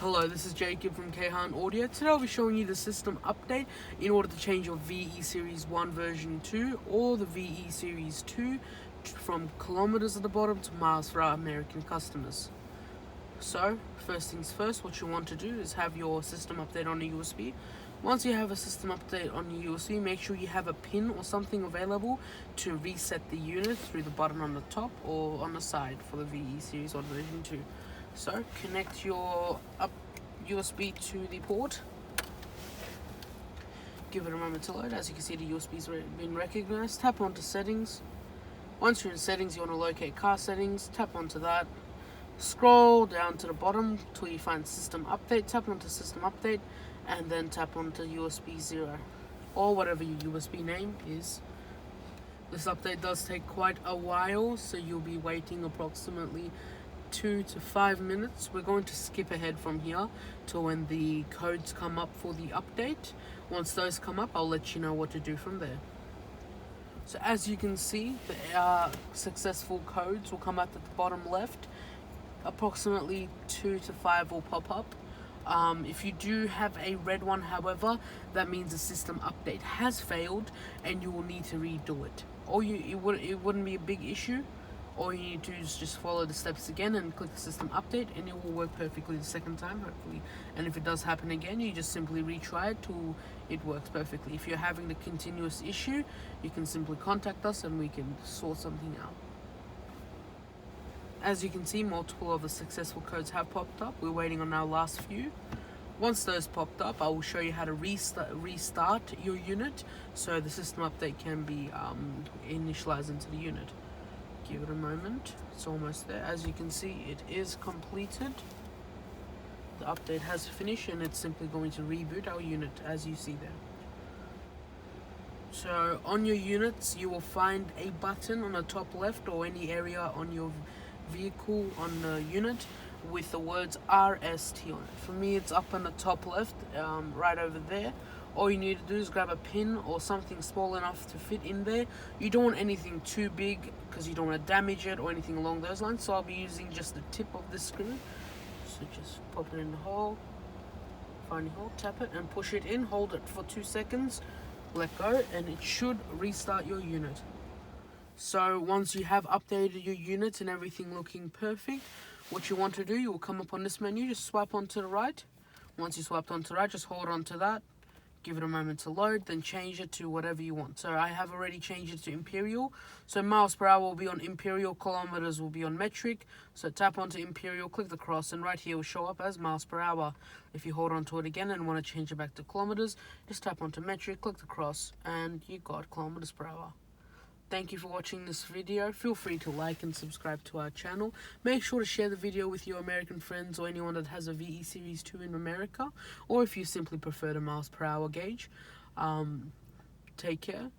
Hello, this is Jacob from Kayhan Audio. Today I'll be showing you the system update in order to change your VE Series 1 version 2 or the VE Series 2 from kilometers at the bottom to miles for our American customers. So, first things first, what you want to do is have your system update on a USB. Once you have a system update on your USB, make sure you have a pin or something available to reset the unit through the button on the top or on the side for the VE Series 1 version 2. So connect your USB to the port. Give it a moment to load. As you can see, the USB's been recognized. Tap onto settings. Once you're in settings, you want to locate car settings. Tap onto that. Scroll down to the bottom till you find system update. Tap onto system update and then tap onto USB 0 or whatever your USB name is. This update does take quite a while, so you'll be waiting approximately 2 to 5 minutes. We're going to skip ahead from here to when the codes come up for the update. Once those come up, I'll let you know what to do from there. So as you can see, the successful codes will come up at the bottom left. Approximately 2 to 5 will pop up. If you do have a red one, however, that means the system update has failed and you will need to redo it. It wouldn't be a big issue. All you need to do is just follow the steps again and click the system update, and it will work perfectly the second time, hopefully. And if it does happen again, you just simply retry it till it works perfectly. If you're having the continuous issue, you can simply contact us and we can sort something out. As you can see, multiple of the successful codes have popped up. We're waiting on our last few. Once those popped up, I will show you how to restart your unit so the system update can be initialized into the unit. Give it a moment. It's almost there. As you can see, it is completed. The update has finished and it's simply going to reboot our unit, as you see there. So on your units, you will find a button on the top left or any area on your vehicle on the unit with the words RST on it. For me, it's up on the top left, right over there. All you need to do is grab a pin or something small enough to fit in there. You don't want anything too big because you don't want to damage it or anything along those lines. So I'll be using just the tip of the screw. So just pop it in the hole, find the hole, tap it and push it in. Hold it for 2 seconds, let go, and it should restart your unit. So once you have updated your unit and everything looking perfect, what you want to do, you will come up on this menu, just swipe onto the right. Once you swiped onto the right, just hold on to that. Give it a moment to load, then change it to whatever you want. So I have already changed it to imperial. So miles per hour will be on imperial, kilometers will be on metric. So tap onto imperial, click the cross, and right here will show up as miles per hour. If you hold on to it again and want to change it back to kilometers, just tap onto metric, click the cross, and you got kilometers per hour. Thank you for watching this video. Feel free to like and subscribe to our channel. Make sure to share the video with your American friends or anyone that has a VE Series 2 in America, or if you simply prefer the miles per hour gauge. Take care.